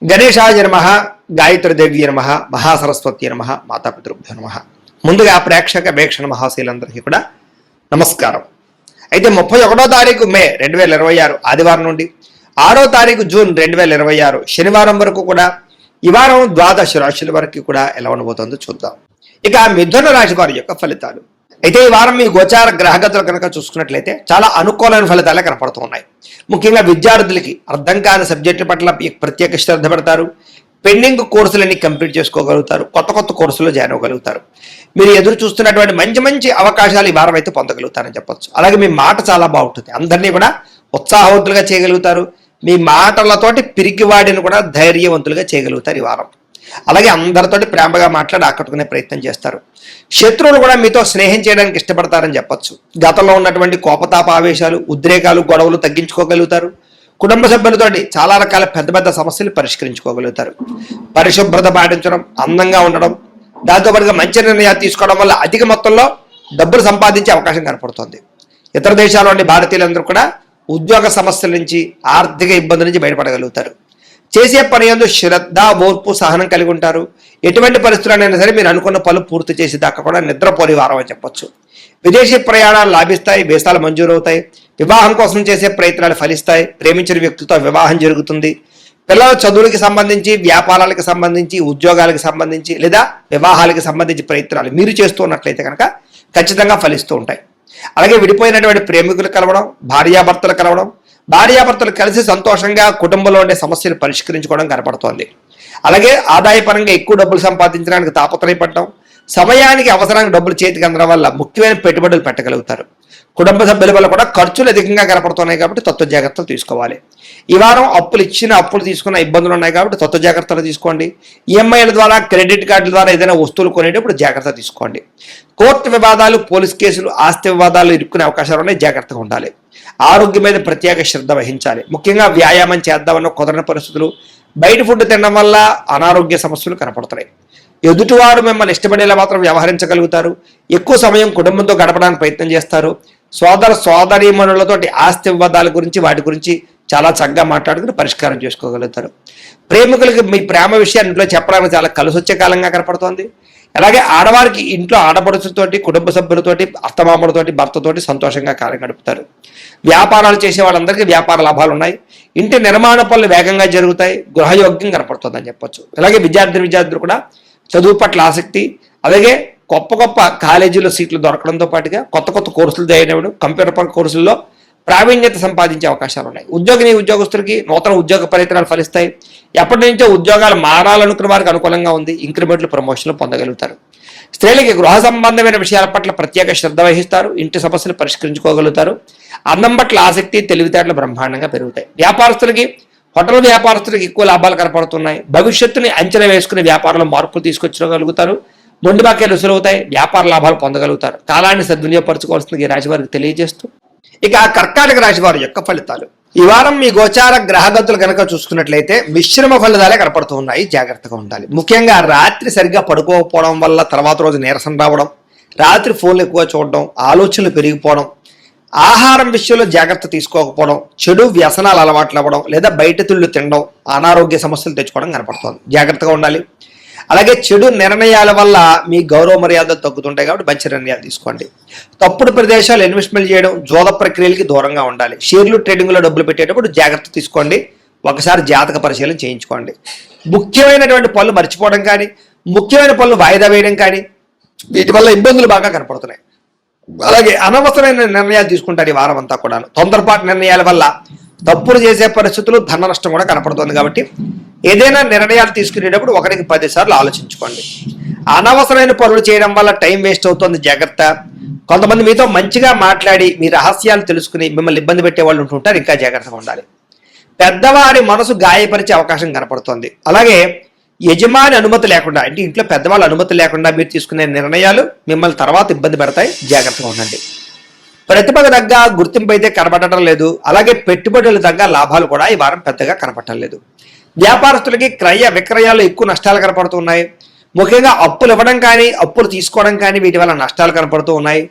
గణేశాయ నమః, గాయత్రీదేవి నమః, మహాసరస్వతి నమః, మాతాపితృభ్యో నమః. ముందుగా ప్రేక్షక వీక్షణ మహాశీలందరికీ కూడా నమస్కారం. అయితే 31వ తారీఖు మే 2026 ఆదివారం నుండి 6వ తారీఖు జూన్ 2026 శనివారం వరకు కూడా ఈ వారం ద్వాదశ రాశుల వరకు కూడా ఎలా ఉండబోతుందో చూద్దాం. ఇక మిథున రాశి వారి యొక్క ఫలితాలు. అయితే ఈ వారం మీ గోచార గ్రహగతులు కనుక చూసుకున్నట్లయితే చాలా అనుకూలమైన ఫలితాలే కనపడుతూ ఉన్నాయి. ముఖ్యంగా విద్యార్థులకి అర్థం కాని సబ్జెక్టుల పట్ల ప్రత్యేక శ్రద్ధ పెడతారు. పెండింగ్ కోర్సులన్నీ కంప్లీట్ చేసుకోగలుగుతారు. కొత్త కొత్త కోర్సులో జాయిన్ అవ్వగలుగుతారు. మీరు ఎదురు చూస్తున్నటువంటి మంచి మంచి అవకాశాలు ఈ వారం అయితే పొందగలుగుతారని చెప్పొచ్చు. అలాగే మీ మాట చాలా బాగుంటుంది. అందరినీ కూడా ఉత్సాహవంతులుగా చేయగలుగుతారు. మీ మాటలతోటి పిరికివాడిని కూడా ధైర్యవంతులుగా చేయగలుగుతారు ఈ వారం. అలాగే అందరితోటి ప్రేమగా మాట్లాడి ఆకట్టుకునే ప్రయత్నం చేస్తారు. శత్రువులు కూడా మీతో స్నేహం చేయడానికి ఇష్టపడతారని చెప్పొచ్చు. గతంలో ఉన్నటువంటి కోపతాప ఆవేశాలు, ఉద్రేకాలు, గొడవలు తగ్గించుకోగలుగుతారు. కుటుంబ సభ్యులతోటి చాలా రకాల పెద్ద పెద్ద సమస్యలు పరిష్కరించుకోగలుగుతారు. పరిశుభ్రత పాటించడం, అందంగా ఉండడం, దాంతోపాటుగా మంచి నిర్ణయాలు తీసుకోవడం వల్ల అధిక మొత్తంలో డబ్బులు సంపాదించే అవకాశం కనపడుతుంది. ఇతర దేశాల్లోని భారతీయులందరూ కూడా ఉద్యోగ సమస్యల నుంచి, ఆర్థిక ఇబ్బందుల నుంచి బయటపడగలుగుతారు. చేసే పని యందు శ్రద్ధ, ఓర్పు, సహనం కలిగి ఉంటారు. ఎటువంటి పరిస్థితులైనా సరే మీరు అనుకున్న పనులు పూర్తి చేసి దాకా కూడా నిద్రపోని వారం అని చెప్పొచ్చు. విదేశీ ప్రయాణాలు లాభిస్తాయి. వీసాలు మంజూరవుతాయి. వివాహం కోసం చేసే ప్రయత్నాలు ఫలిస్తాయి. ప్రేమించిన వ్యక్తితో వివాహం జరుగుతుంది. పిల్లల చదువులకి సంబంధించి, వ్యాపారాలకు సంబంధించి, ఉద్యోగాలకు సంబంధించి లేదా వివాహాలకు సంబంధించి ప్రయత్నాలు మీరు చేస్తూ ఉన్నట్లయితే కనుక ఖచ్చితంగా ఫలిస్తూ ఉంటాయి. అలాగే విడిపోయినటువంటి ప్రేమికులు కలవడం, భార్యాభర్తలు కలవడం, భార్యాభర్తలు కలిసి సంతోషంగా కుటుంబంలో ఉండే సమస్యలు పరిష్కరించుకోవడం కనపడుతోంది. అలాగే ఆదాయపరంగా ఎక్కువ డబ్బులు సంపాదించడానికి తాపత్రయపడటం, సమయానికి అవసరానికి డబ్బులు చేతికి అందడం వల్ల ముఖ్యమైన పెట్టుబడులు పెట్టగలుగుతారు. కుటుంబ సభ్యుల వల్ల కూడా ఖర్చులు అధికంగా కనపడుతున్నాయి కాబట్టి తత్వ జాగ్రత్తలు తీసుకోవాలి. ఈ వారం అప్పులు తీసుకున్న ఇబ్బందులు ఉన్నాయి కాబట్టి తత్వ జాగ్రత్తలు తీసుకోండి. ఈఎంఐల ద్వారా, క్రెడిట్ కార్డుల ద్వారా ఏదైనా వస్తువులు కొనేటప్పుడు జాగ్రత్త తీసుకోండి. కోర్టు వివాదాలు, పోలీస్ కేసులు, ఆస్తి వివాదాలు ఇరుక్కునే అవకాశాలు ఉన్నాయి. జాగ్రత్తగా ఉండాలి. ఆరోగ్యం మీద ప్రత్యేక శ్రద్ధ వహించాలి. ముఖ్యంగా వ్యాయామం చేద్దామన్న కుదరని పరిస్థితులు, బయట ఫుడ్ తినడం వల్ల అనారోగ్య సమస్యలు కనపడుతున్నాయి. ఎదుటివారు మిమ్మల్ని ఇష్టపడేలా మాత్రం వ్యవహరించగలుగుతారు. ఎక్కువ సమయం కుటుంబంతో గడపడానికి ప్రయత్నం చేస్తారు. సోదరీమణులతోటి ఆస్తి వివాదాల గురించి, వాటి గురించి చాలా చక్కగా మాట్లాడుకుని పరిష్కారం చేసుకోగలుగుతారు. ప్రేమికులకి మీ ప్రేమ విషయాన్ని ఇంట్లో చెప్పడానికి చాలా కలిసి వచ్చే కాలంగా కనపడుతోంది. అలాగే ఆడవారికి ఇంట్లో ఆడపడుచులతోటి, కుటుంబ సభ్యులతోటి, అత్తమామలతోటి, భర్తతోటి సంతోషంగా కాలం గడుపుతారు. వ్యాపారాలు చేసే వాళ్ళందరికీ వ్యాపార లాభాలు ఉన్నాయి. ఇంటి నిర్మాణ పనులు వేగంగా జరుగుతాయి. గృహయోగ్యం కనపడుతుందని చెప్పొచ్చు. అలాగే విద్యార్థులు కూడా చదువు పట్ల ఆసక్తి, అలాగే గొప్ప కాలేజీలో సీట్లు దొరకడంతో పాటుగా కొత్త కొత్త కోర్సులు జాయిన్ అవ్వడం, కంప్యూటర్ కోర్సుల్లో ప్రావీణ్యత సంపాదించే అవకాశాలు ఉన్నాయి. ఉద్యోగస్తులకి నూతన ఉద్యోగ ప్రయత్నాలు ఫలిస్తాయి. ఎప్పటి నుంచో ఉద్యోగాలు మారాలనుకున్న వారికి అనుకూలంగా ఉంది. ఇంక్రిమెంట్లు, ప్రమోషన్లు పొందగలుగుతారు. స్త్రీలకి గృహ సంబంధమైన విషయాల పట్ల ప్రత్యేక శ్రద్ధ వహిస్తారు. ఇంటి సమస్యలు పరిష్కరించుకోగలుగుతారు. అందం పట్ల ఆసక్తి, తెలివితేటలు బ్రహ్మాండంగా పెరుగుతాయి. వ్యాపారస్తులకి, హోటల్ వ్యాపారస్తులకు ఎక్కువ లాభాలు కనపడుతున్నాయి. భవిష్యత్తుని అంచనా వేసుకునే వ్యాపారంలో మార్పులు తీసుకొచ్చగలుగుతారు. మొండి బాక్యాలు రుసులవుతాయి. వ్యాపార లాభాలు పొందగలుగుతారు. కాలాన్ని సద్వినియోగపరచుకోవాల్సింది ఈ రాశి వారికి తెలియజేస్తూ ఇక కర్కాటక రాశి వారి యొక్క ఫలితాలు. ఈ వారం మీ గోచార గ్రహగతులు కనుక చూసుకున్నట్లయితే మిశ్రమ ఫలితాలే కనపడుతూ ఉన్నాయి. జాగ్రత్తగా ఉండాలి. ముఖ్యంగా రాత్రి సరిగ్గా పడుకోకపోవడం వల్ల తర్వాత రోజు నీరసం రావడం, రాత్రి ఫోన్లు ఎక్కువ చూడడం, ఆలోచనలు పెరిగిపోవడం, ఆహారం విషయంలో జాగ్రత్త తీసుకోకపోవడం, చెడు వ్యసనాలు అలవాట్లు అవ్వడం లేదా బయట తిళ్ళు తినడం, అనారోగ్య సమస్యలు తెచ్చుకోవడం కనపడుతుంది. జాగ్రత్తగా ఉండాలి. అలాగే చెడు నిర్ణయాల వల్ల మీ గౌరవ మర్యాదలు తగ్గుతుంటాయి కాబట్టి మంచి నిర్ణయాలు తీసుకోండి. తప్పుడు ప్రదేశాలు ఇన్వెస్ట్మెంట్ చేయడం, జోద ప్రక్రియలకి దూరంగా ఉండాలి. షేర్లు, ట్రేడింగ్లో డబ్బులు పెట్టేటప్పుడు జాగ్రత్త తీసుకోండి. ఒకసారి జాతక పరిశీలన చేయించుకోండి. ముఖ్యమైనటువంటి పనులు మర్చిపోవడం కానీ, ముఖ్యమైన పనులు వాయిదా వేయడం కానీ, వీటి వల్ల ఇబ్బందులు బాగా కనపడుతున్నాయి. అలాగే అనవసరమైన నిర్ణయాలు తీసుకుంటారు ఈ వారం అంతా కూడా. తొందరపాటు నిర్ణయాల వల్ల తప్పులు చేసే పరిస్థితులు, ధన నష్టం కూడా కనపడుతుంది. కాబట్టి ఏదైనా నిర్ణయాలు తీసుకునేటప్పుడు 1కి 10 సార్లు ఆలోచించుకోండి. అనవసరమైన పనులు చేయడం వల్ల టైం వేస్ట్ అవుతుంది. జాగ్రత్త. కొంతమంది మీతో మంచిగా మాట్లాడి మీ రహస్యాలు తెలుసుకుని మిమ్మల్ని ఇబ్బంది పెట్టే వాళ్ళు ఉంటుంటారు. ఇంకా జాగ్రత్తగా ఉండాలి. పెద్దవారి మనసు గాయపరిచే అవకాశం కనపడుతుంది. అలాగే యజమాని అనుమతి లేకుండా, అంటే ఇంట్లో పెద్దవాళ్ళ అనుమతి లేకుండా మీరు తీసుకునే నిర్ణయాలు మిమ్మల్ని తర్వాత ఇబ్బంది పెడతాయి. జాగ్రత్తగా ఉండండి. ప్రతిభకు తగ్గ గుర్తింపు అయితే కనపడటం లేదు. అలాగే పెట్టుబడులు తగ్గ లాభాలు కూడా ఈ వారం పెద్దగా కనపడటం లేదు. వ్యాపారస్తులకి క్రయ విక్రయాలు ఎక్కువ నష్టాలు కనపడుతున్నాయి. ముఖ్యంగా అప్పులు ఇవ్వడం కానీ, అప్పులు తీసుకోవడం కానీ వీటి వల్ల నష్టాలు కనపడుతూ ఉన్నాయి.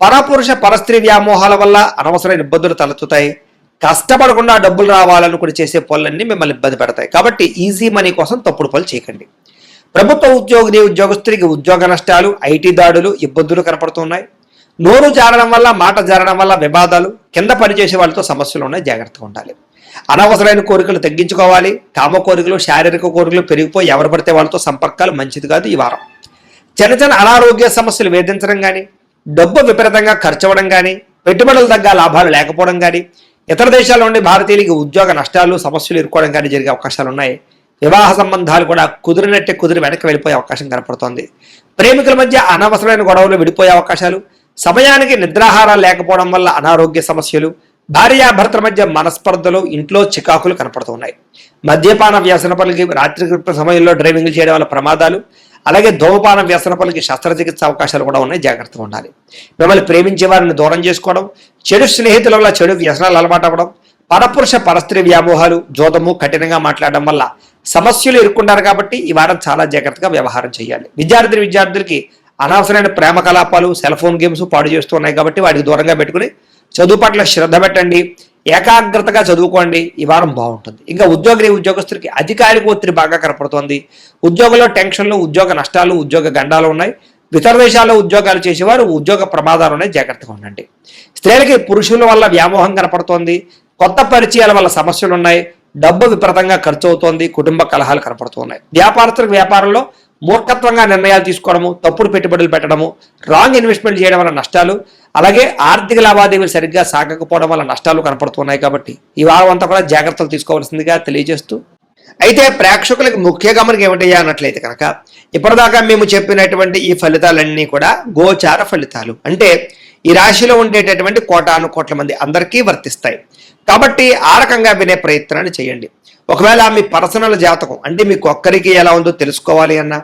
పరపురుష పరస్త్రీ వ్యామోహాల వల్ల అనవసరమైన ఇబ్బందులు తలెత్తుతాయి. కష్టపడకుండా డబ్బులు రావాలనుకుని చేసే పనులన్నీ మిమ్మల్ని ఇబ్బంది పెడతాయి. కాబట్టి ఈజీ మనీ కోసం తప్పుడు పనులు చేయకండి. ప్రభుత్వ ఉద్యోగస్తుడికి ఉద్యోగ నష్టాలు, ఐటీ దాడులు, ఇబ్బందులు కనపడుతున్నాయి. నోరు జారడం వల్ల, మాట జారడం వల్ల వివాదాలు, కింద పనిచేసే వాళ్ళతో సమస్యలు ఉన్నాయి. జాగ్రత్తగా ఉండాలి. అనవసరమైన కోరికలు తగ్గించుకోవాలి. కామ కోరికలు, శారీరక కోరికలు పెరిగిపోయి ఎవరు పడితే వాళ్ళతో సంపర్కాలు మంచిది కాదు. ఈ వారం చిన్న అనారోగ్య సమస్యలు వేధించడం కానీ, డబ్బు విపరీతంగా ఖర్చు అవ్వడం కానీ, పెట్టుబడులు తగ్గ లాభాలు లేకపోవడం కానీ, ఇతర దేశాల్లో ఉండే భారతీయులకి ఉద్యోగ నష్టాలు, సమస్యలు ఎదుర్కోవడం కానీ జరిగే అవకాశాలు ఉన్నాయి. వివాహ సంబంధాలు కూడా కుదిరి వెనక్కి వెళ్ళిపోయే అవకాశం కనపడుతోంది. ప్రేమికుల మధ్య అనవసరమైన గొడవలు విడిపోయే అవకాశాలు, సమయానికి నిద్రాహారాలు లేకపోవడం వల్ల అనారోగ్య సమస్యలు, భార్యాభర్తల మధ్య మనస్పర్ధలు, ఇంట్లో చికాకులు కనపడుతున్నాయి. మద్యపాన వ్యసనపలకి రాత్రి సమయంలో డ్రైవింగ్ చేయడం వల్ల ప్రమాదాలు, అలాగే ధూమపాన వ్యసనపలకి శస్త్రచికిత్స అవకాశాలు కూడా ఉన్నాయి. జాగ్రత్తగా ఉండాలి. మిమ్మల్ని ప్రేమించే వారిని దూరం చేసుకోవడం, చెడు స్నేహితుల వల్ల చెడు వ్యసనాలు అలవాటు అవ్వడం, పరపురుష పరస్త్రీ వ్యామోహాలు, జోదము, కఠినంగా మాట్లాడడం వల్ల సమస్యలు ఎదుర్కొంటారు. కాబట్టి ఈ వారం చాలా జాగ్రత్తగా వ్యవహారం చేయాలి. విద్యార్థులకి అనవసరమైన ప్రేమ కలాపాలు, సెల్ ఫోన్ గేమ్స్ పాడు చేస్తూ ఉన్నాయి. కాబట్టి వాటికి దూరంగా పెట్టుకుని చదువు పట్ల శ్రద్ధ పెట్టండి. ఏకాగ్రతగా చదువుకోండి. ఈ వారం బాగుంటుంది. ఇంకా ఉద్యోగస్తులకి అధికారిక ఒత్తిడి బాగా కనపడుతోంది. ఉద్యోగంలో టెన్షన్లు, ఉద్యోగ నష్టాలు, ఉద్యోగ గండాలు ఉన్నాయి. ఇతర దేశాల్లో ఉద్యోగాలు చేసేవారు ఉద్యోగ ప్రమాదాలు ఉన్నాయి. జాగ్రత్తగా ఉండండి. స్త్రీలకి పురుషుల వల్ల వ్యామోహం కనపడుతోంది. కొత్త పరిచయాల వల్ల సమస్యలు ఉన్నాయి. డబ్బు విపరీతంగా ఖర్చు అవుతోంది. కుటుంబ కలహాలు కనపడుతున్నాయి. వ్యాపారస్తులకు వ్యాపారంలో మూర్ఖత్వంగా నిర్ణయాలు తీసుకోవడము, తప్పుడు పెట్టుబడులు పెట్టడము, రాంగ్ ఇన్వెస్ట్మెంట్ చేయడం వల్ల నష్టాలు, అలాగే ఆర్థిక లావాదేవీలు సరిగ్గా సాగకపోవడం వల్ల నష్టాలు కనపడుతున్నాయి. కాబట్టి ఈ వారం అంతా కూడా జాగ్రత్తలు తీసుకోవాల్సిందిగా తెలియజేస్తూ, అయితే ప్రేక్షకులకు ముఖ్య గమనిక ఏమిటయ్యా అన్నట్లయితే కనుక, ఇప్పటిదాకా మేము చెప్పినటువంటి ఈ ఫలితాలన్నీ కూడా గోచార ఫలితాలు. అంటే ఈ రాశిలో ఉండేటటువంటి కోటాను కోట్ల మంది అందరికీ వర్తిస్తాయి. కాబట్టి ఆ రకంగా వినే ప్రయత్నాన్ని చేయండి. ఒకవేళ మీ పర్సనల్ జాతకం అంటే మీకు ఒక్కరికి ఎలా ఉందో తెలుసుకోవాలి అన్నా,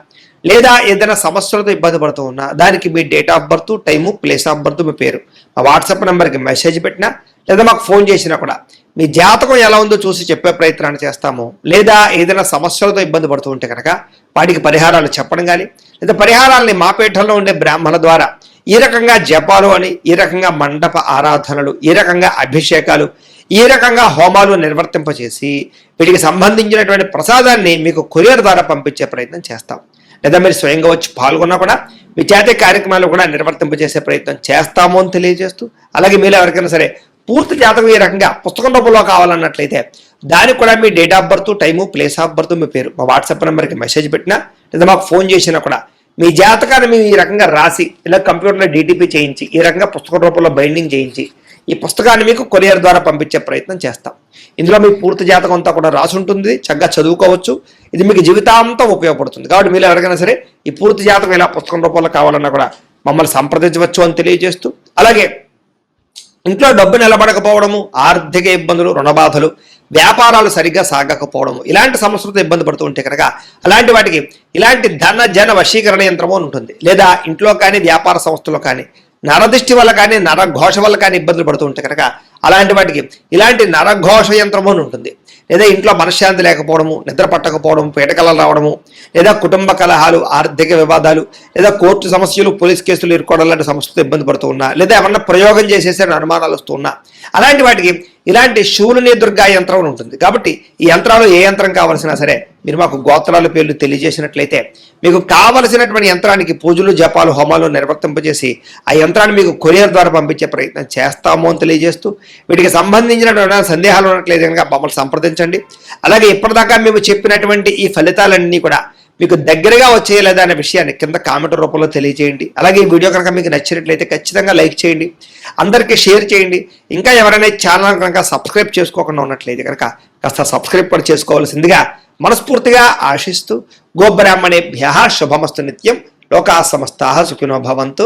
లేదా ఏదైనా సమస్యలతో ఇబ్బంది పడుతూ ఉన్నా, దానికి మీ date of birth, time, place of birth, మీ పేరు మా వాట్సాప్ నెంబర్కి మెసేజ్ పెట్టినా, లేదా మాకు ఫోన్ చేసినా కూడా మీ జాతకం ఎలా ఉందో చూసి చెప్పే ప్రయత్నాన్ని చేస్తాము. లేదా ఏదైనా సమస్యలతో ఇబ్బంది పడుతూ ఉంటే కనుక వాటికి పరిహారాలు చెప్పడం కానీ, లేదా పరిహారాలని మా పీఠంలో ఉండే బ్రాహ్మణ ద్వారా ఈ రకంగా జపాలు అని, ఈ రకంగా మండప ఆరాధనలు, ఈ రకంగా అభిషేకాలు, ఈ రకంగా హోమాలు నిర్వర్తింపచేసి వీటికి సంబంధించినటువంటి ప్రసాదాన్ని మీకు కొరియర్ ద్వారా పంపించే ప్రయత్నం చేస్తాం. లేదా మీరు స్వయంగా వచ్చి పాల్గొన్నా కూడా మీ చేతి కార్యక్రమాలు కూడా నిర్వర్తింపజేసే ప్రయత్నం చేస్తాము అని తెలియజేస్తూ, అలాగే మీరు ఎవరికైనా సరే పూర్తి జాతకం ఈ రకంగా పుస్తకం రూపంలో కావాలన్నట్లయితే దానికి కూడా మీ date of birth, time, place of birth, మీ పేరు మా వాట్సాప్ నెంబర్కి మెసేజ్ పెట్టినా, లేదా మాకు ఫోన్ చేసినా కూడా మీ జాతకాన్ని మేము ఈ రకంగా రాసి, ఇలా కంప్యూటర్లో డీటీపీ చేయించి, ఈ రకంగా పుస్తక రూపంలో బైండింగ్ చేయించి ఈ పుస్తకాన్ని మీకు కొరియర్ ద్వారా పంపించే ప్రయత్నం చేస్తాం. ఇందులో మీ పూర్తి జాతకం అంతా కూడా రాసి ఉంటుంది. చక్కగా చదువుకోవచ్చు. ఇది మీకు జీవితాంతం ఉపయోగపడుతుంది. కాబట్టి మీరు ఎవరికైనా సరే ఈ పూర్తి జాతకం ఇలా పుస్తకం రూపంలో కావాలన్నా కూడా మమ్మల్ని సంప్రదించవచ్చు అని తెలియజేస్తూ, అలాగే ఇంట్లో డబ్బు నిలబడకపోవడము, ఆర్థిక ఇబ్బందులు, రుణబాధలు, వ్యాపారాలు సరిగ్గా సాగకపోవడము, ఇలాంటి సమస్యలతో ఇబ్బంది పడుతూ ఉంటే కనుక అలాంటి వాటికి ఇలాంటి ధన జన వశీకరణ యంత్రము అని ఉంటుంది. లేదా ఇంట్లో కానీ వ్యాపార సంస్థలో కానీ నరదృష్టి వల్ల కానీ, నరఘోష వల్ల కానీ ఇబ్బందులు పడుతూ ఉంటే కనుక అలాంటి వాటికి ఇలాంటి నరఘోష యంత్రము అని ఉంటుంది. లేదా ఇంట్లో మనశ్శాంతి లేకపోవడము, నిద్ర పట్టకపోవడము, పీడకలలు రావడము, లేదా కుటుంబ కలహాలు, ఆర్థిక వివాదాలు, లేదా కోర్టు సమస్యలు, పోలీస్ కేసులు ఇరుకోవడం లాంటి సమస్యలతో ఇబ్బంది పడుతూ ఉన్నా, లేదా ఏమన్నా ప్రయోగం చేసేసే అనుమానాలు వస్తూ ఉన్నా, అలాంటి వాటికి ఇలాంటి శూలిని దుర్గా యంత్రం ఉంటుంది. కాబట్టి ఈ యంత్రాలు ఏ యంత్రం కావాల్సినా సరే మీరు మాకు గోత్రాల పేర్లు తెలియజేసినట్లయితే మీకు కావలసినటువంటి యంత్రానికి పూజలు, జపాలు, హోమాలు నిర్వర్తింపజేసి ఆ యంత్రాన్ని మీకు కొరియర్ ద్వారా పంపించే ప్రయత్నం చేస్తాము అని తెలియజేస్తూ, వీటికి సంబంధించిన సందేహాలు ఉన్నట్లయితే కనుక మమ్మల్ని సంప్రదించండి. అలాగే ఇప్పటిదాకా మేము చెప్పినటువంటి ఈ ఫలితాలన్నీ కూడా మీకు దగ్గరగా వచ్చేయలేదా అనే విషయాన్ని కింద కామెంట్ రూపంలో తెలియజేయండి. అలాగే ఈ వీడియో కనుక మీకు నచ్చినట్లయితే ఖచ్చితంగా లైక్ చేయండి, అందరికీ షేర్ చేయండి. ఇంకా ఎవరైనా ఛానల్ కనుక సబ్స్క్రైబ్ చేసుకోకుండా ఉన్నట్లయితే కనుక కాస్త సబ్స్క్రైబ్ కూడా చేసుకోవాల్సిందిగా మనస్ఫూర్తిగా ఆశిస్తూ, గోబ్రాహ్మణేభ్యః శుభమస్తు నిత్యం, లోకా సమస్తాః సుఖినో భవంతు.